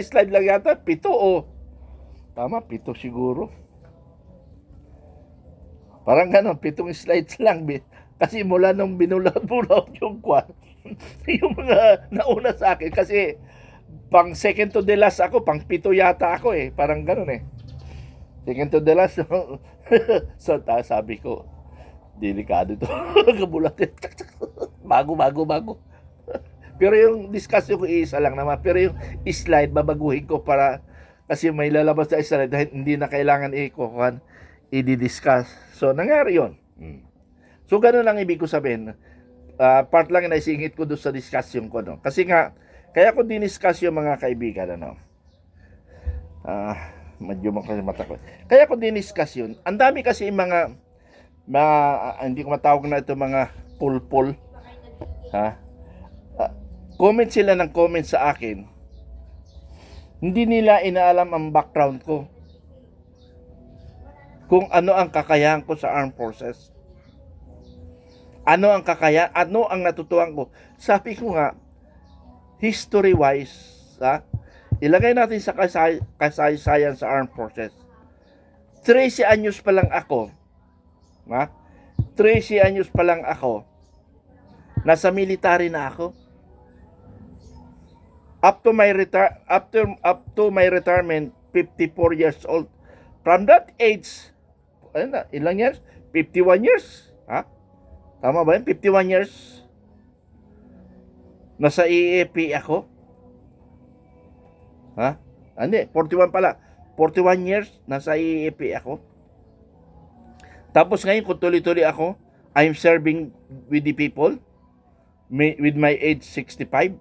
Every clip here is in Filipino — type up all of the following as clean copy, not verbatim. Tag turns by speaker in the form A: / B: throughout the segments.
A: slide lang yata, 7 o. Tama, 7 siguro. Parang gano'n, 7 slides lang. Kasi mula nung binulat-bulat yung kwan, yung mga nauna sa akin. Kasi pang second to the last ako, pang 7 yata ako eh. Parang gano'n eh. Second to the last. So, sabi ko, delikado to. Kabulat yun. Bago. Pero yung discussion ko isa lang naman. Pero yung slide, babaguhin ko para kasi may lalabas na slide dahil hindi na kailangan i-discuss. So, nangyari yun. So, ganun lang ibig ko sabihin. Part lang na isingit ko doon sa discussion ko. No? Kasi nga, kaya ko diniscuss yung mga kaibigan. Ano? Medyo matakot. Kaya ko diniscuss yun. Ang dami kasi mga hindi ko matawag na ito mga pulpul. Ha? Comment sila ng comment sa akin. Hindi nila inaalam ang background ko. Kung ano ang kakayahan ko sa armed forces. Ano ang natutuhan ko. Sabi ko nga, history-wise, ilagay natin sa kasaysayan sa armed forces. 13 anyos pa lang ako. 13 anyos pa lang ako. Nasa military na ako. Up to my retirement, 54 years old. From that age, ilang years? 51 years. Tama ba yun? 51 years. Nasa EAP ako. Hindi, 41 pala. 41 years, nasa EAP ako. Tapos ngayon, kung tuloy-tuloy ako, I'm serving with the people with my age 65.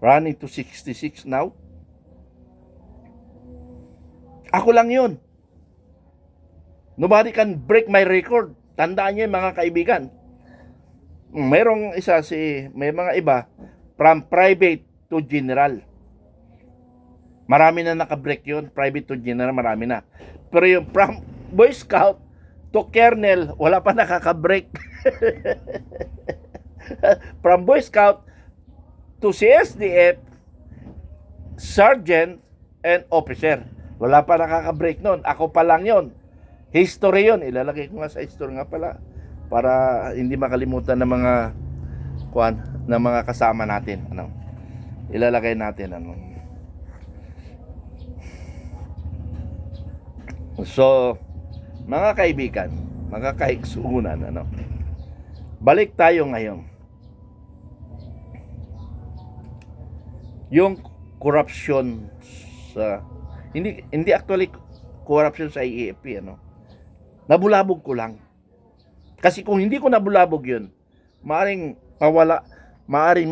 A: Running to 66 now. Ako lang yun. Nobody can break my record. Tandaan niyo mga kaibigan. Mayroong may mga iba, from private to general. Marami na naka-break yun. Private to general, marami na. Pero yung from Boy Scout to Colonel, wala pa nakaka-break. From Boy Scout to CSDF, Sergeant and Officer. Wala pa nakaka-break nun. Ako pa lang yun. History yun. Ilalagay ko nga sa history nga pala para hindi makalimutan ng mga kasama natin. Ilalagay natin. So, mga kaibigan, mga kaiksuunan, balik tayo ngayon. Yung corruption sa hindi actually corruption sa IAP nabulabog ko lang. Kasi kung hindi ko nabulabog yun, maaring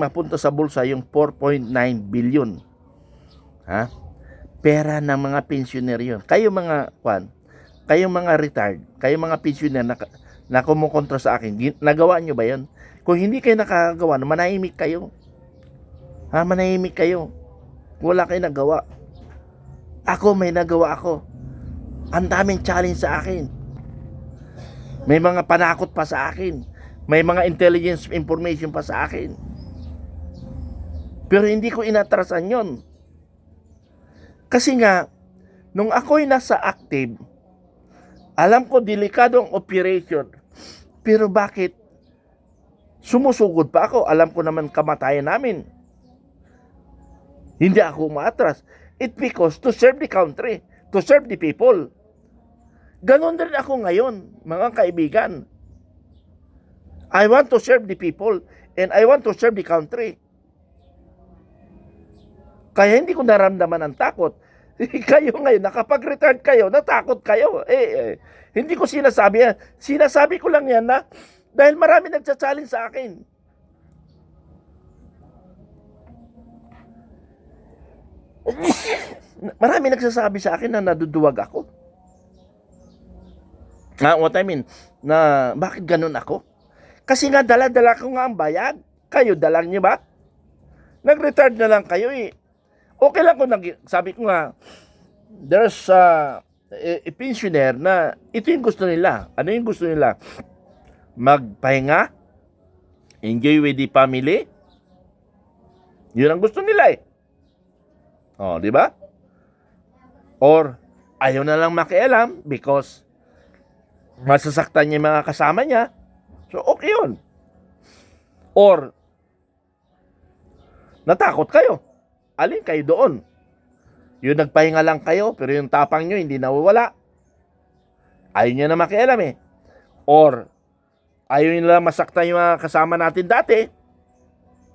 A: mapunta sa bulsa yung 4.9 billion. Pera ng mga pensioner yun. Kayo mga retired, kayo mga pensioner na kumukontra sa akin, nagawa nyo ba yun? Kung hindi kayo nakagawa, manahimik kayo. Manahimik kayo. Wala kayo nagawa. Ako, may nagawa ako. Ang daming challenge sa akin. May mga panakot pa sa akin. May mga intelligence information pa sa akin. Pero hindi ko inatrasan yon. Kasi nga, nung ako'y nasa active, alam ko delikadong operation. Pero bakit sumusugod pa ako? Alam ko naman kamatayan namin. Hindi ako umaatras. It's because to serve the country, to serve the people. Ganon din ako ngayon, mga kaibigan. I want to serve the people and I want to serve the country. Kaya hindi ko naramdaman ang takot. Kayo ngayon, nakapag-retired kayo, natakot kayo. Hindi ko sinasabi yan. Sinasabi ko lang yan na dahil marami nagsa-challenge sa akin. Marami nagsasabi sa akin na naduduwag ako. What I mean, na bakit ganun ako? Kasi nga dala-dala ko nga ang bayad. Kayo, dalang niyo ba? Nag-retired na lang kayo eh. Okay lang kung sabi ko nga, there's a pensioner na ito yung gusto nila. Ano yung gusto nila? Magpahinga, enjoy with the family. Yun ang gusto nila eh. Oh, di ba? Or ayaw na lang makialam because masasaktan niya yung mga kasama niya. So, okay yun. Or natakot kayo. Alin kayo doon? Yung nagpahinga lang kayo, pero yung tapang nyo hindi nawawala. Ayaw nyo na makialam eh. Or ayaw nyo lang masaktan yung mga kasama natin dati.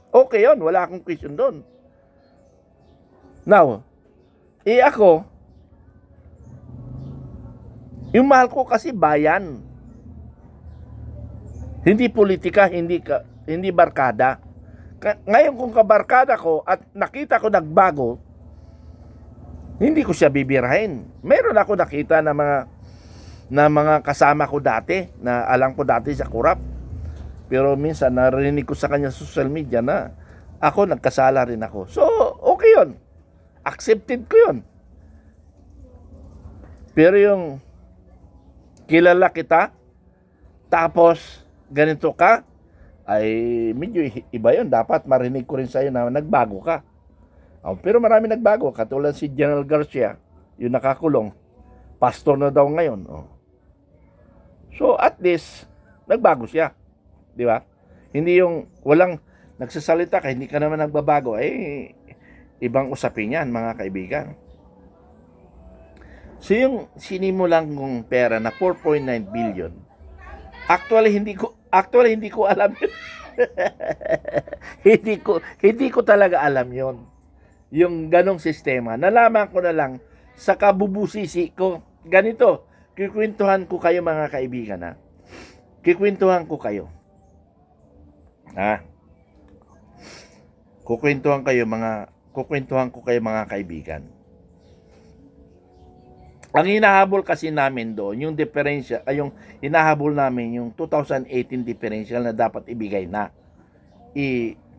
A: Okay yun, wala akong question doon. Now, ako, yung mahal ko kasi bayan. Hindi politika, hindi barkada. Ngayon kung kabarkada ko at nakita ko nagbago, hindi ko siya bibirahin. Meron ako nakita na mga kasama ko dati, na alam ko dati sa kurap. Pero minsan narinig ko sa kanya sa social media na ako nagkasala rin ako. So, okay yun. Accepted ko yun. Pero yung kilala kita, tapos ganito ka, ay medyo iba yun. Dapat marinig ko rin sa'yo na nagbago ka. Pero marami nagbago. Katulad si General Garcia, yung nakakulong. Pastor na daw ngayon. So at least, nagbago siya. Di ba? Hindi yung walang nagsasalita ka, hindi ka naman nagbabago. Ibang usapin yan, mga kaibigan. So yung sinimulan kong pera na 4.9 billion, actually hindi ko alam yun. hindi ko talaga alam yun. Yung ganong sistema. Nalaman ko na lang sa kabubusisi ko. Ganito, kikwentuhan ko kayo mga kaibigan ha. Kikwentuhan ko kayo. Ha? Kukwentuhan ko kayo mga kaibigan. Ang hinahabol kasi namin doon, yung differential, yung hinahabol namin yung 2018 differential na dapat ibigay na.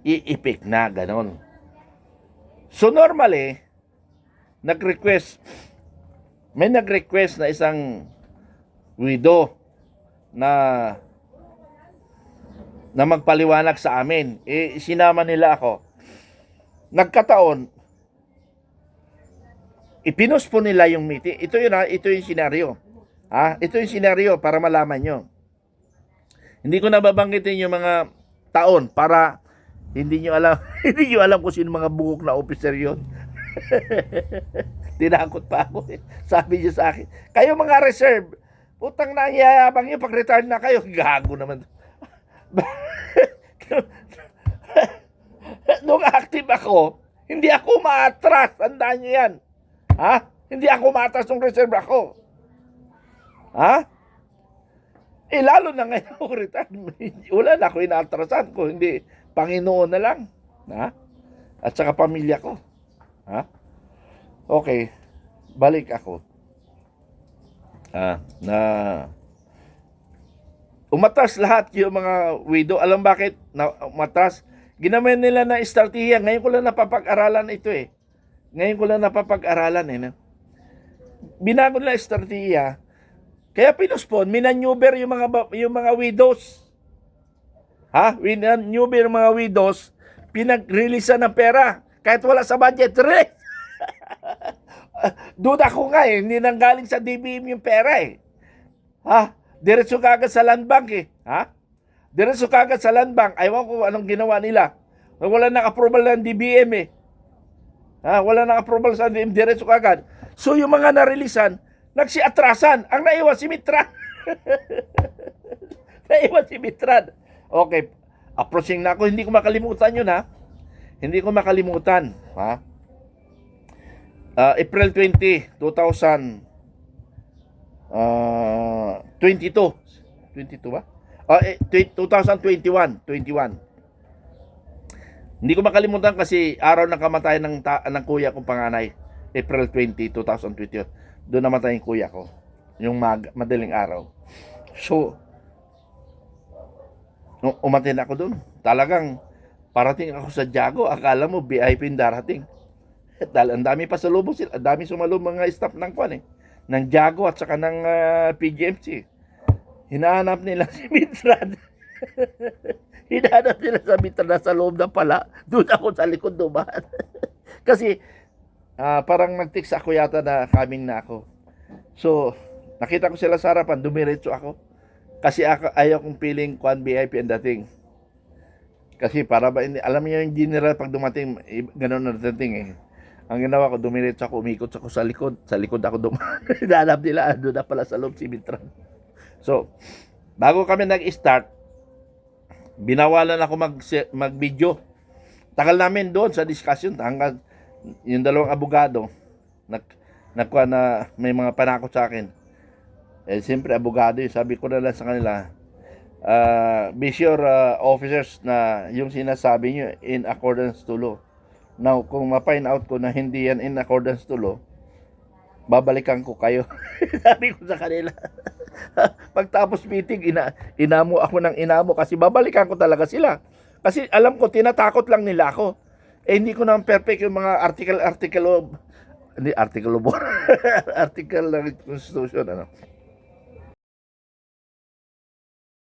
A: I-pick na, ganon. So normally, may nag-request na isang widow na magpaliwanag sa amin. Sinama nila ako. Nagkataon, ipinost po nila yung meeting. Ito yung senaryo. Ito yung senaryo para malaman nyo. Hindi ko nababanggitin yung mga taon para hindi nyo alam hindi nyo alam kung sino mga bugok na officer yun. Tinakot pa ako eh. Sabi niya sa akin, kayo mga reserve, putang nangyayabang nyo pag retire na kayo. Gago naman. Nung active ako, hindi ako maatras. Tandaan nyo yan. Hindi ako maatras nung reserve ako. Lalo na ngayon ako retire. Wala na ako inaatrasan ko. Hindi, Panginoon na lang. At saka pamilya ko. Okay. Balik ako. Umatras lahat yung mga widow. Alam bakit umatras? Ginawa nila na estratehiya. Ngayon ko lang napapag-aralan ito eh. Binago nila estratehiya. Kaya pinuspon, minaneuver yung mga widows. Minaneuver yung mga widows, pinag-releasean ng pera. Kahit wala sa budget, release. Duda ko nga eh, hindi nanggaling sa DBM yung pera eh. Diretso kagad sa land bank eh. Diretso kagad sa land bank. Ayaw ko anong ginawa nila. Wala nang approval ng DBM eh. Wala nang approval sa DBM, diretso kagad. So yung mga narilisan, nagsiatrasan. Ang naiwan si Mitran. Okay, approaching na ako. Hindi ko makalimutan yun Hindi ko makalimutan. April 20, 2022. 22 ba? 2021. Hindi ko makalimutan kasi araw ng kamatayan ng kuya kong panganay. April 20, 2021. Doon namatay yung kuya ko. Yung madaling araw. So, nung umatin ako doon, talagang parating ako sa Jago. Akala mo VIP yung darating. Ang dami pa sa lubong sila. Ang dami sumalubong mga staff ng kwan ng Jago at saka ng PGMC. Hinahanap nila si Mitran. Hinahanap nila sa Mitran sa loob ng pala. Doon ako sa likod dumaan. Kasi parang nag-text ako yata na coming na ako. So, nakita ko sila sa harapan, dumiretso ako. Kasi ako, ayaw kong feeling kwan VIP ang dating. Kasi para ba, alam niyo yung general pag dumating, gano'n na dating eh. Ang ginawa ko, dumiretso ako, umikot ako sa likod. Sa likod ako dumaan. Hinanap nila, doon na pala sa loob si Mitran. So, bago kami nag-start, binawalan ako mag-video. Tagal namin doon sa discussion hanggang yung dalawang abogado nagkuha na may mga panakot sa akin. Eh, siyempre, abogado yun. Sabi ko na lang sa kanila, be sure, officers, na yung sinasabi nyo in accordance to law. Now, kung ma-find out ko na hindi yan in accordance to law, babalikan ko kayo. Sabi ko sa kanila. Pagtapos meeting, inamo ako ng inamo kasi babalikan ko talaga sila. Kasi alam ko, tinatakot lang nila ako. Eh, hindi ko naman perfect yung mga article of, hindi, article of war, article ng Constitution, ano.